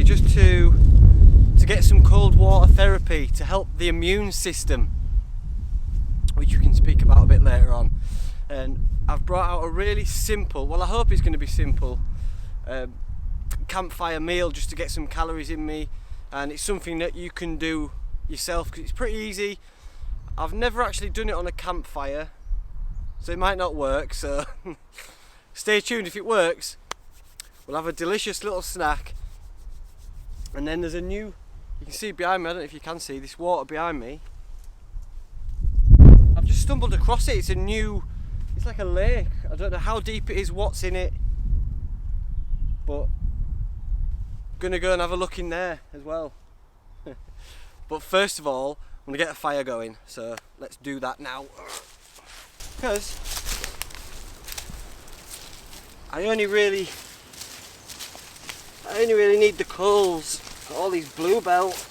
just to get some cold water therapy to help the immune system, which we can speak about a bit later on. And I've brought out a really simple, well I hope it's going to be simple, campfire meal just to get some calories in me, and it's something that you can do yourself because it's pretty easy. I've never actually done it on a campfire, so it might not work, so stay tuned. If it works, we'll have a delicious little snack. And then there's a new, you can see behind me, I don't know if you can see this water behind me. I've just stumbled across it. It's a new, it's like a lake. I don't know how deep it is, what's in it, but I'm gonna go and have a look in there as well. But first of all, I'm gonna get a fire going, so let's do that now. Because I only really need the coals. Got all these bluebells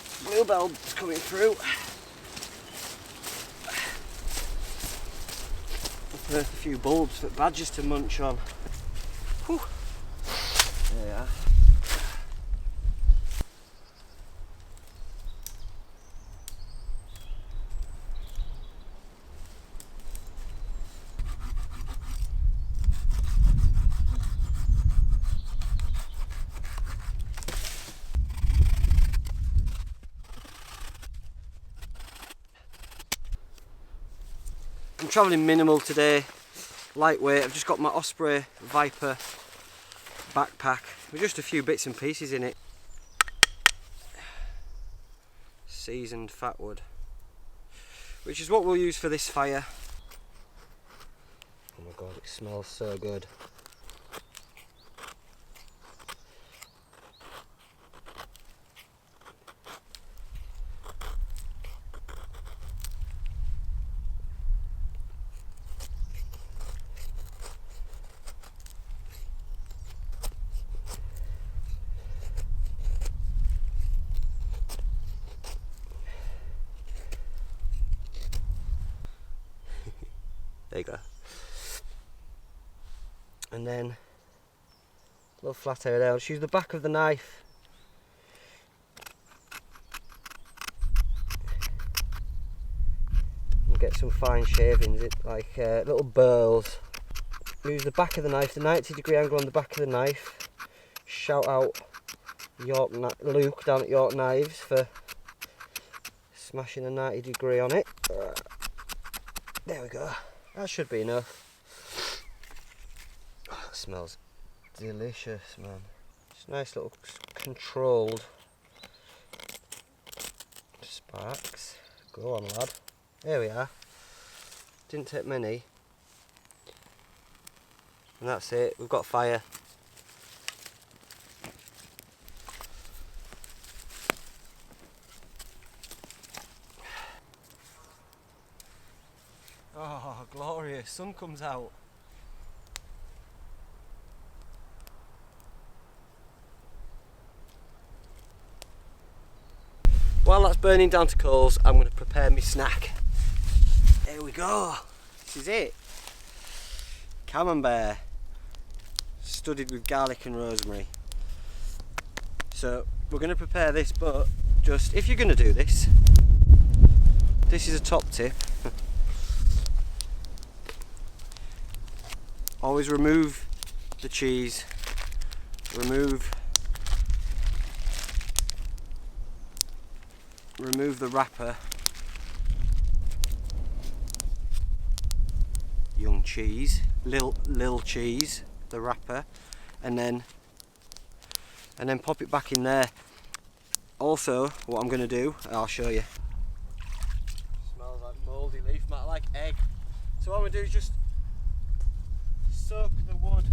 coming through. A few bulbs for badgers to munch on. Whew. There we are. I'm travelling minimal today, lightweight. I've just got my Osprey Viper backpack with just a few bits and pieces in it. Seasoned fat wood, which is what we'll use for this fire. Oh my god, it smells so good. There you go. And then a little flat area there. I'll just use the back of the knife. And get some fine shavings, like little burls. Use the back of the knife, the 90-degree angle on the back of the knife. Shout out Luke down at York Knives for smashing a 90-degree on it. There we go. That should be enough. Oh, that smells delicious, man. Just nice little controlled sparks. Go on, lad. There we are. Didn't take many. And that's it. We've got fire. Oh, glorious. Sun comes out. While that's burning down to coals, I'm going to prepare my snack. There we go. This is it. Camembert, studded with garlic and rosemary. So we're going to prepare this, but just if you're going to do this, this is a top tip. Always remove the cheese, remove the wrapper, young cheese, lil cheese, the wrapper, and then pop it back in there. Also, what I'm going to do, I'll show you. Smells like mouldy leaf matter, like egg. So what I'm going to do is just soak the wood,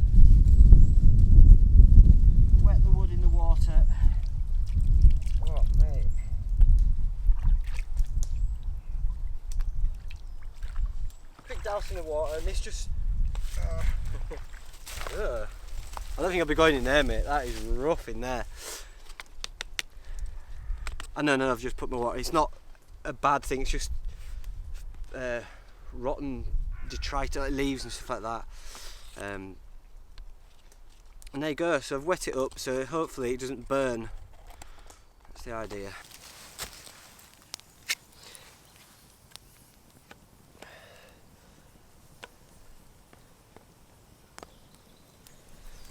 wet the wood in the water. Oh mate. Quick douse in the water, and this just I don't think I'll be going in there, mate. That is rough in there. And no, I've just put my water. It's not a bad thing, it's just rotten detritus, like leaves and stuff like that. And there you go. So I've wet it up, so hopefully it doesn't burn That's the idea.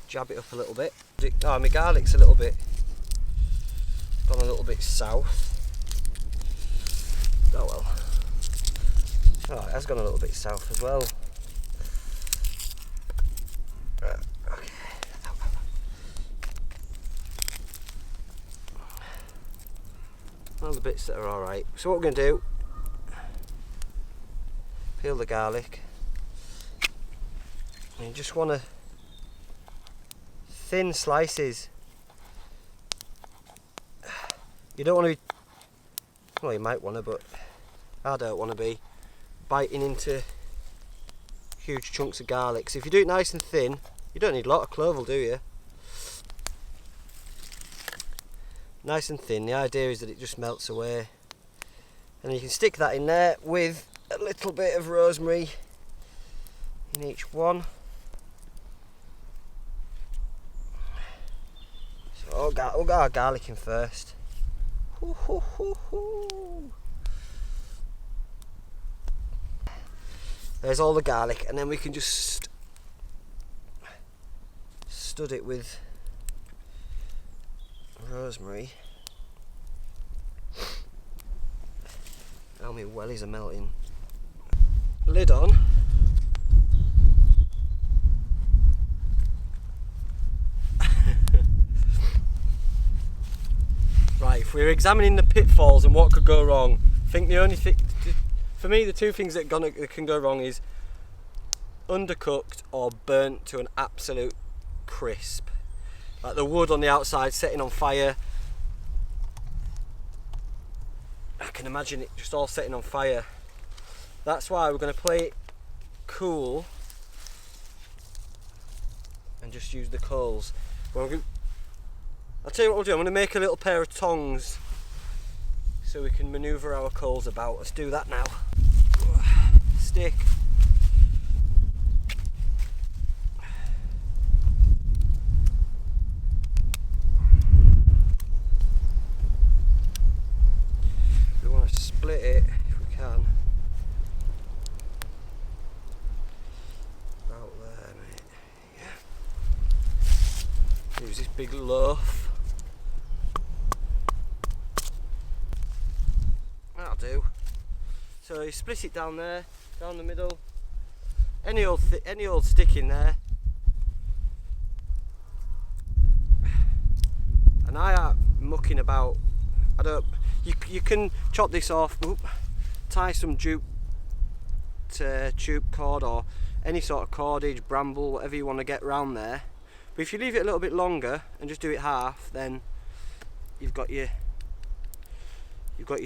Jab it up a little bit. Oh, my garlic's a little bit gone a little bit south. Oh well. Oh, it has gone a little bit south as well. Okay. All the bits that are alright. So what we're going to do, peel the garlic. And you just want to thin slices. You don't want to be, well, you might want to, but I don't want to be biting into huge chunks of garlic. So if you do it nice and thin, you don't need a lot of cloval, do you? Nice and thin. The idea is that it just melts away, and you can stick that in there with a little bit of rosemary in each one. So we'll get our garlic in first. There's all the garlic, and then we can just stud it with rosemary. Oh, my wellies are melting. Lid on. Right, if we're examining the pitfalls and what could go wrong, I think the only thing, for me, the two things that can go wrong is undercooked or burnt to an absolute crisp. Like the wood on the outside setting on fire. I can imagine it just all setting on fire. That's why we're going to play it cool and just use the coals. I'll tell you what we'll do, I'm going to make a little pair of tongs so we can manoeuvre our coals about. Let's do that now. Stick. We want to split it if we can. About there, mate. Yeah. Use this big loaf. That'll do. So you split it down there, down the middle. Any old stick in there. And I am mucking about. You can chop this off. Tie some jute cord or any sort of cordage, bramble, whatever you want to get round there. But if you leave it a little bit longer and just do it half, then you've got your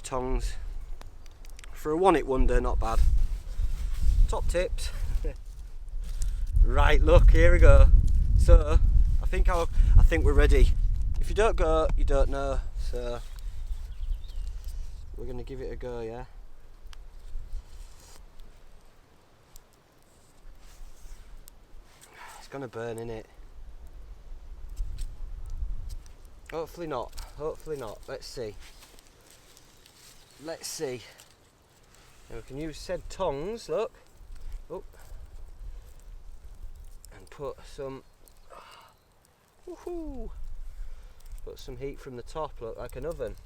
tongs. For a one-hit wonder, not bad. Top tips. Right, look, here we go. So I think we're ready. If you don't go, you don't know. So we're gonna give it a go, yeah. It's gonna burn, innit? Hopefully not. Hopefully not. Let's see. Let's see. Now we can use said tongs, look. Oh. And put some woohoo. Put some heat from the top, look, like an oven.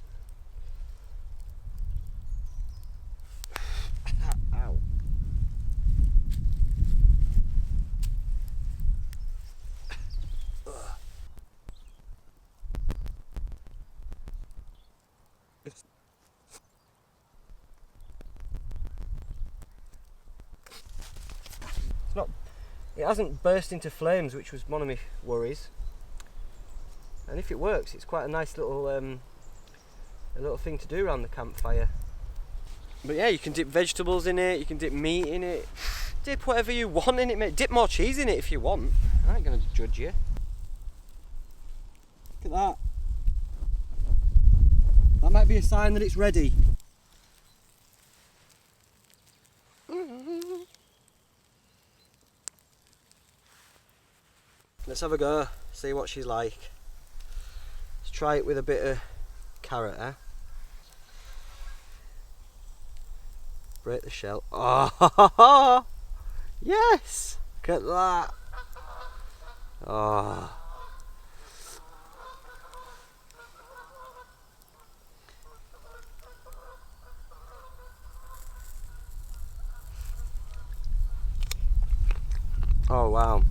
Ow. It hasn't burst into flames, which was one of my worries. And if it works, it's quite a nice little thing to do around the campfire. But yeah, you can dip vegetables in it, you can dip meat in it, dip whatever you want in it, mate. Dip more cheese in it if you want. I ain't gonna judge you. Look at that. That might be a sign that it's ready. Let's have a go, see what she's like. Let's try it with a bit of carrot, eh? Break the shell. Oh, yes! Look at that. Oh. Oh wow.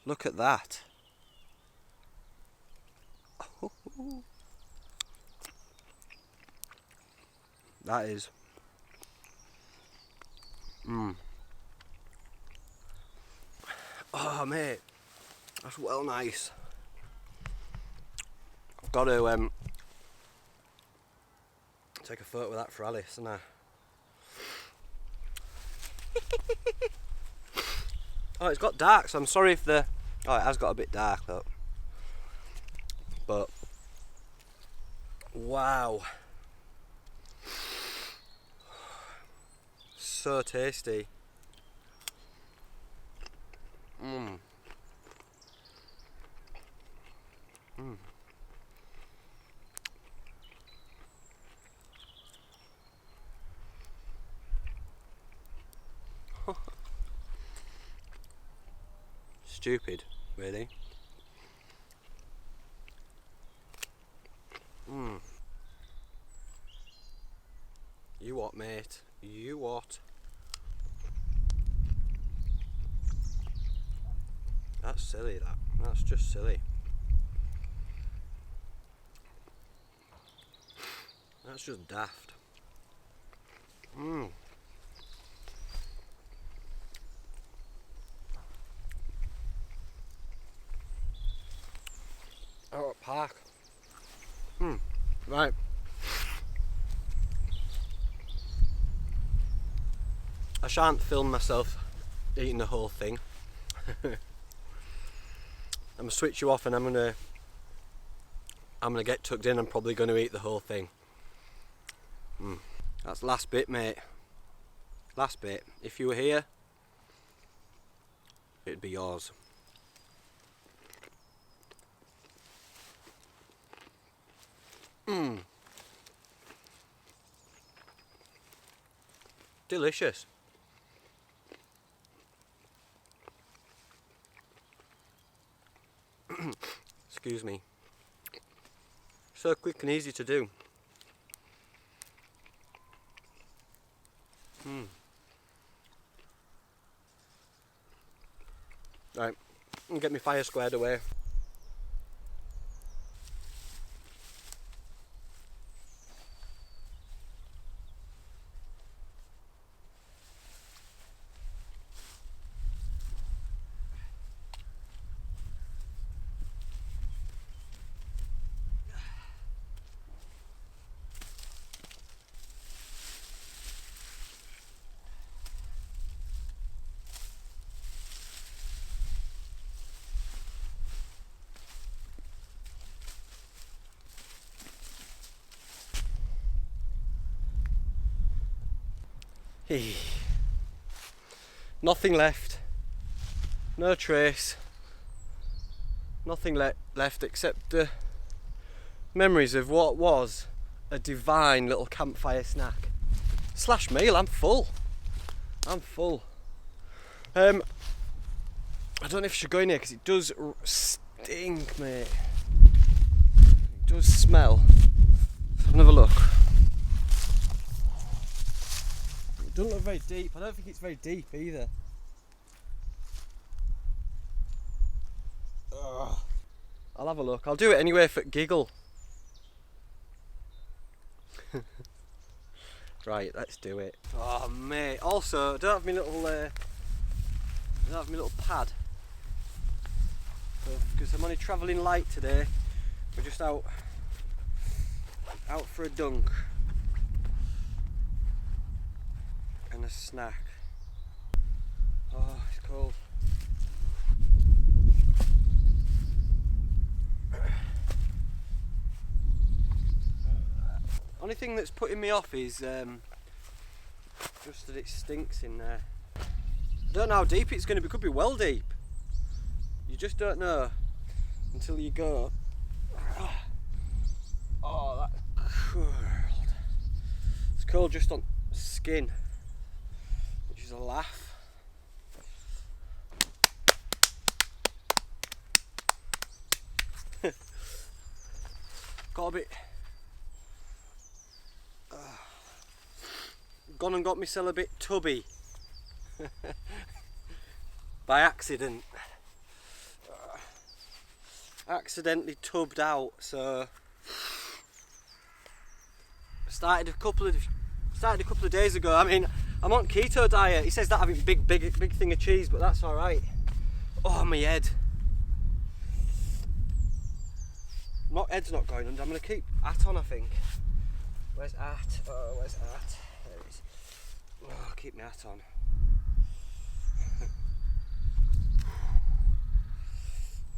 Look at that. That is. Oh mate, that's well nice. I've got to take a photo with that for Alice, and I. Oh, it's got dark, so I'm sorry if the. Oh, it has got a bit dark though. But wow, so tasty. Stupid, really. You what, mate? You what? That's silly, that. That's just silly. That's just daft. Out at park. Right. I shan't film myself eating the whole thing. I'm gonna switch you off and I'm gonna get tucked in. I'm probably gonna eat the whole thing. That's last bit, mate. Last bit. If you were here, it'd be yours. Delicious. Excuse me. So quick and easy to do. Right, and get my fire squared away. Nothing left, no trace, nothing left except memories of what was a divine little campfire snack / meal. I'm full. I don't know if I should go in here because it does stink, mate. It does smell. Let's have another look. It doesn't look very deep. I don't think it's very deep either. Ugh. I'll have a look. I'll do it anyway for giggle. Right, let's do it. Oh mate. Also, I don't have my little pad because I'm only travelling light today. We're just out for a dunk and a snack. Oh, it's cold. Only thing that's putting me off is just that it stinks in there. I don't know how deep it's going to be. Could be well deep. You just don't know until you go. Oh, that's cold. It's cold just on skin, which is a laugh. Got a bit gone and got myself a bit tubby by accident. Accidentally tubbed out, so started a couple of days ago. I mean, I'm on keto diet. He says that having big thing of cheese, but that's all right. Oh, my head. Head's not going under. I'm gonna keep At on, I think. Where's At? Oh, where's At? There it is. Oh, keep my At on.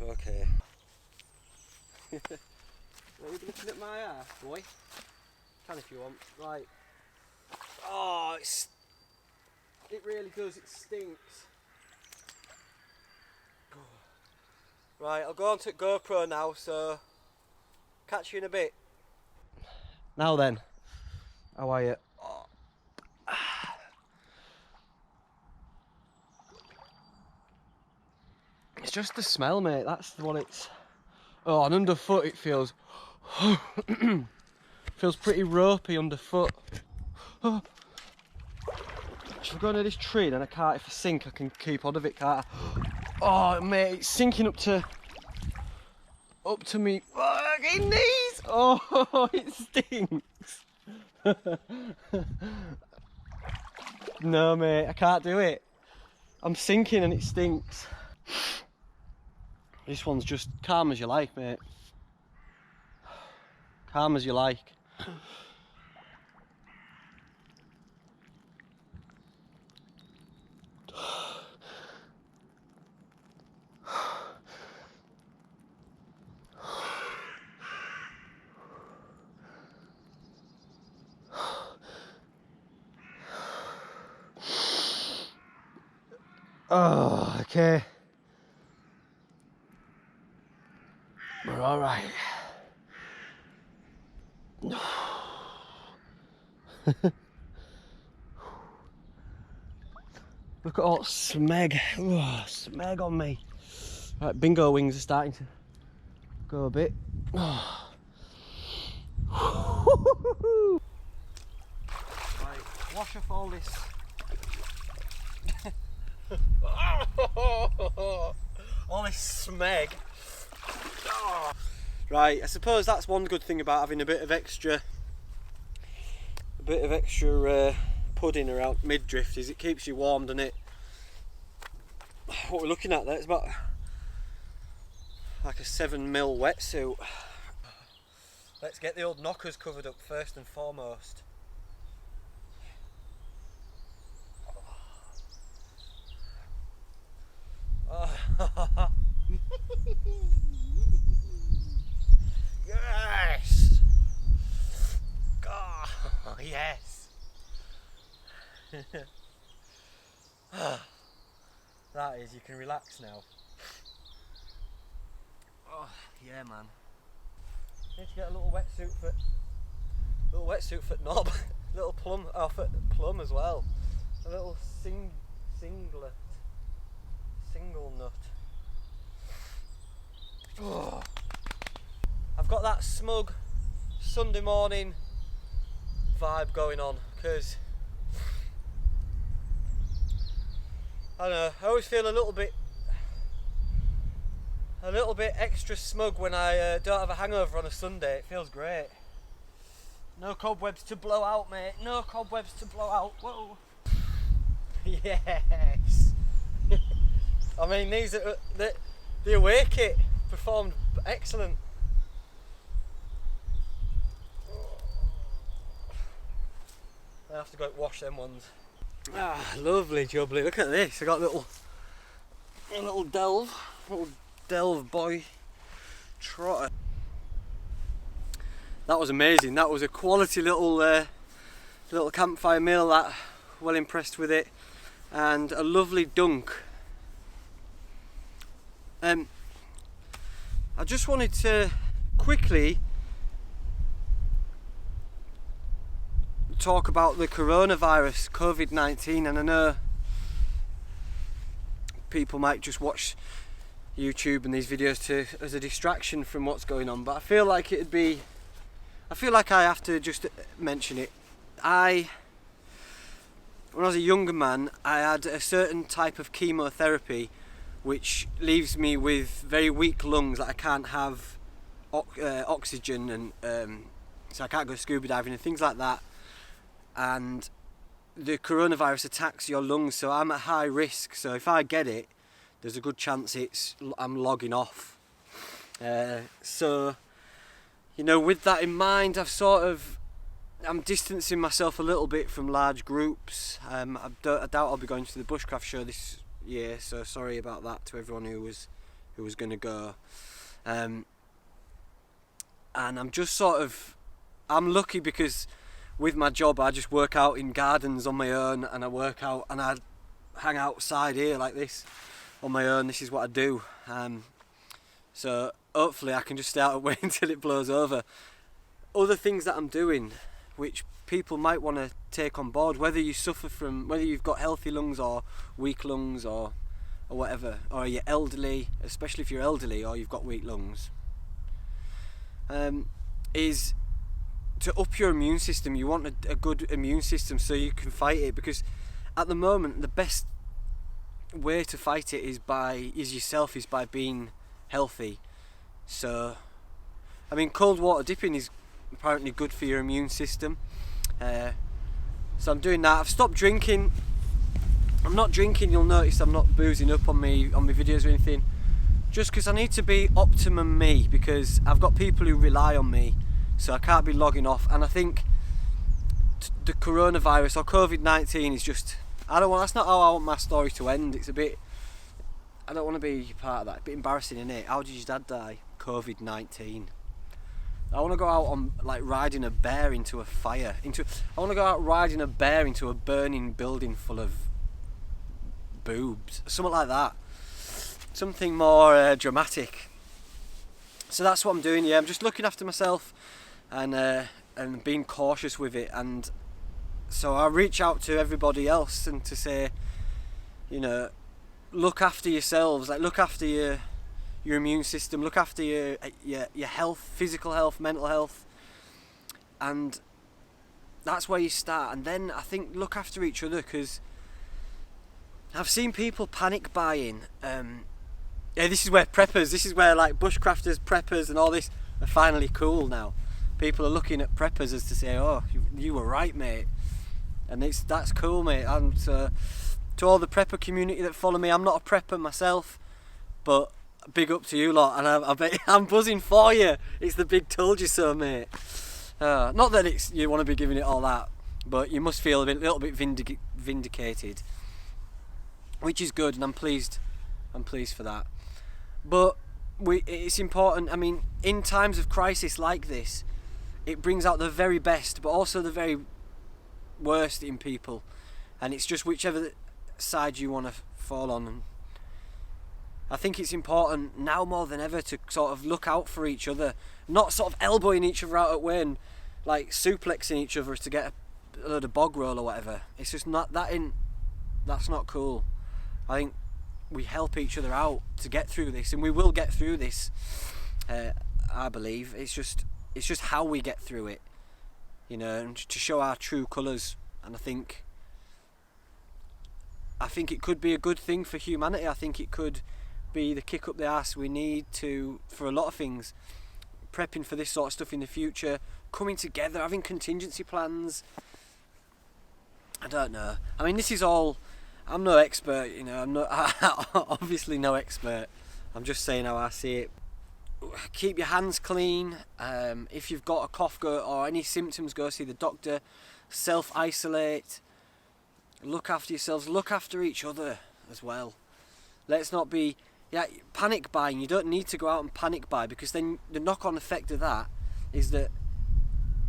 Okay. Are you looking at my ass, boy? Can if you want. Right. Oh, it really does. It stinks. Right, I'll go on to GoPro now, so catch you in a bit. Now then, how are you? Oh. It's just the smell, mate. That's what it's. Oh, and underfoot it feels. Feels pretty ropey underfoot. Oh. Should I go into this tree? Then I can't. If I sink, I can keep hold of it, can't I? Oh, mate, it's sinking up to me fucking knees. Oh, it stinks. No, mate, I can't do it. I'm sinking and it stinks. This one's just calm as you like, mate. Calm as you like. Oh, okay. We're all right. Look at all smeg. Oh, smeg on me. Right, bingo wings are starting to go a bit. Oh. Right, wash off all this. All this smeg. Oh. Right, I suppose that's one good thing about having a bit of extra pudding around mid-drift is it keeps you warm, doesn't it? What we're looking at there is about like a 7mm wetsuit. Let's get the old knockers covered up first and foremost. Yes! Oh, yes! That is, you can relax now. Oh, yeah, man. Need to get a little wetsuit for knob, little plum, for plum as well. A little single nut. Oh. I've got that smug Sunday morning vibe going on because I don't know, I always feel a little bit extra smug when I don't have a hangover on a Sunday. It feels great. No cobwebs to blow out, mate. No cobwebs to blow out. Whoa. Yes. I mean, these are the away kit performed excellent. I have to go wash them ones. Ah, lovely jubbly. Look at this. I got a little delve boy trotter. That was amazing. That was a quality little campfire meal. That, well impressed with it, and a lovely dunk I just wanted to quickly talk about the coronavirus, COVID-19, and I know people might just watch YouTube and these videos as a distraction from what's going on, but I feel like I have to just mention it. When I was a younger man, I had a certain type of chemotherapy which leaves me with very weak lungs, that I can't have oxygen, and so I can't go scuba diving and things like that. And the coronavirus attacks your lungs, so I'm at high risk. So if I get it, there's a good chance I'm logging off. So, you know, with that in mind, I'm distancing myself a little bit from large groups. I doubt I'll be going to the bushcraft show this year, so sorry about that to everyone who was going to go. And I'm lucky because with my job I just work out in gardens on my own, and I hang outside here like this on my own. This is what I do. So hopefully I can just stay out of the way until it blows over. Other things that I'm doing, which people might want to take on board, whether you've got healthy lungs or weak lungs or whatever, or you're elderly, especially if you're elderly or you've got weak lungs, is to up your immune system. You want a good immune system so you can fight it, because at the moment the best way to fight it is by being healthy. So, I mean, cold water dipping is apparently good for your immune system. So I'm doing that. I've stopped drinking. I'm not drinking, you'll notice I'm not boozing up on my videos or anything, just because I need to be optimum me, because I've got people who rely on me, so I can't be logging off. And I think the coronavirus or COVID-19 is just, that's not how I want my story to end. I don't want to be part of that. It's a bit embarrassing, isn't it? How did your dad die? COVID-19. I want to go out on riding a bear into a fire. I want to go out riding a bear into a burning building full of boobs. Something like that. Something more dramatic. So that's what I'm doing. Yeah, I'm just looking after myself and being cautious with it. And so I reach out to everybody else and to say, you know, look after yourselves. Look after your immune system, look after your health, physical health, mental health, and that's where you start. And then I think look after each other, because I've seen people panic buying. This is where bushcrafters, preppers and all this are finally cool now. People are looking at preppers as to say, oh, you were right, mate, and that's cool, mate. And to all the prepper community that follow me, I'm not a prepper myself, but big up to you lot, and I bet I'm buzzing for you. It's the big told you so, mate. Not that you want to be giving it all that, but you must feel a little bit vindicated, which is good, and I'm pleased for that. But it's important. I mean, in times of crisis like this, it brings out the very best, but also the very worst in people, and it's just whichever side you want to fall on. And I think it's important now more than ever to sort of look out for each other, not sort of elbowing each other out at way and suplexing each other to get a load of bog roll or whatever. It's just not that's not cool. I think we help each other out to get through this, and we will get through this. I believe it's just how we get through it, you know, and to show our true colours. And I think it could be a good thing for humanity. I think it could be the kick up the arse we need for a lot of things, prepping for this sort of stuff in the future, coming together, having contingency plans. I don't know. I mean, this is all, I'm no expert, you know, I'm not obviously no expert. I'm just saying how I see it. Keep your hands clean. If you've got a cough or any symptoms, go see the doctor. Self-isolate. Look after yourselves. Look after each other as well. Let's not be panic buying. You don't need to go out and panic buy, because then the knock-on effect of that is that,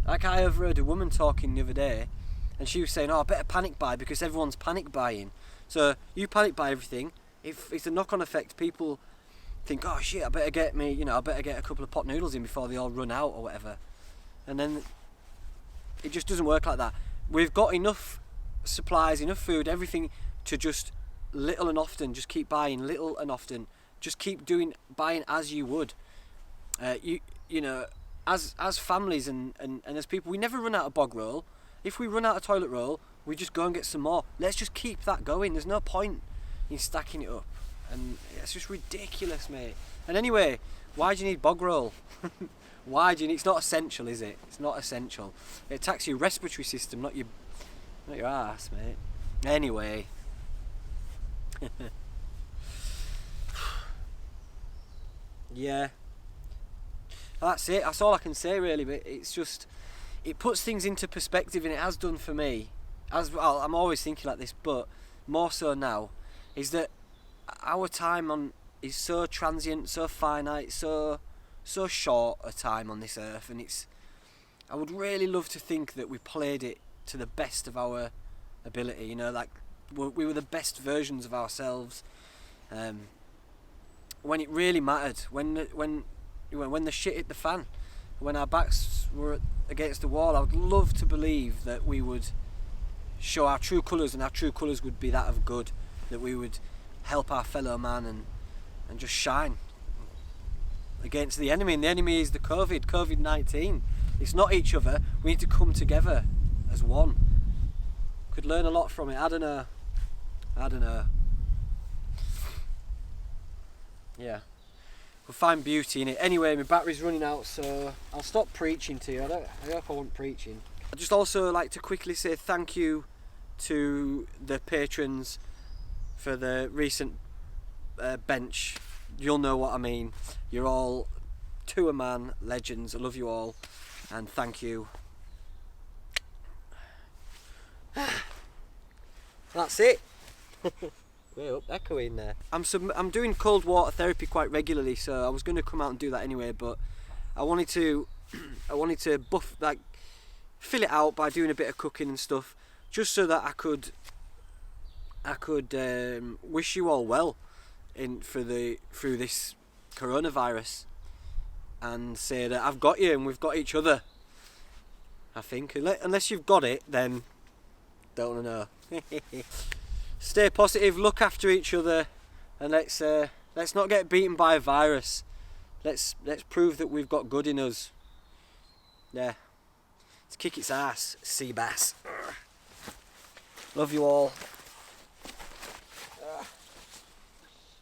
I overheard a woman talking the other day, and she was saying, I better panic buy because everyone's panic buying. So you panic buy everything. If it's a knock-on effect, people think, oh shit, I better get me, I better get a couple of pot noodles in before they all run out or whatever. And then it just doesn't work like that. We've got enough supplies, enough food, everything to just little and often, just keep buying little and often, just keep buying as you would. As families and as people, we never run out of bog roll. If we run out of toilet roll, we just go and get some more. Let's just keep that going. There's no point in stacking it up. And it's just ridiculous, mate. And anyway, why do you need bog roll? Why do you need? It's not essential, is it? It's not essential. It attacks your respiratory system, not your ass, mate. Anyway. Yeah. That's it. That's all I can say, really. But it's just, it puts things into perspective, and it has done for me. As well, I'm always thinking like this, but more so now, is that our time is so transient, so finite, so short a time on this earth, and I would really love to think that we played it to the best of our ability, like we were the best versions of ourselves when it really mattered, when the shit hit the fan, when our backs were against the wall. I would love to believe that we would show our true colours, and our true colours would be that of good, that we would help our fellow man and just shine against the enemy. And the enemy is the COVID-19. It's not each other. We need to come together as one. Could learn a lot from it. I don't know. Yeah, we'll find beauty in it. Anyway, my battery's running out, so I'll stop preaching to you. I hope I wasn't preaching. I'd just also like to quickly say thank you to the patrons for the recent bench. You'll know what I mean. You're all to a man legends. I love you all, and thank you. That's it. Way up, echoing there. I'm doing cold water therapy quite regularly, so I was going to come out and do that anyway, but I wanted to fill it out by doing a bit of cooking and stuff, just so that I could wish you all well through this coronavirus, and say that I've got you and we've got each other. I think unless you've got it, then don't know. Stay positive, look after each other, and let's not get beaten by a virus. Let's prove that we've got good in us. Yeah. Let's kick its ass, sea bass. Love you all.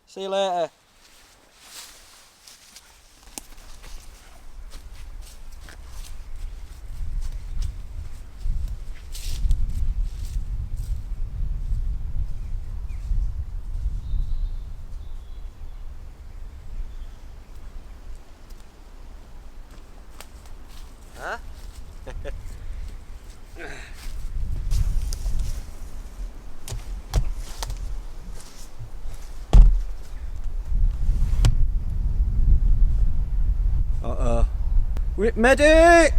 See you later. Huh? Uh-oh. Medic!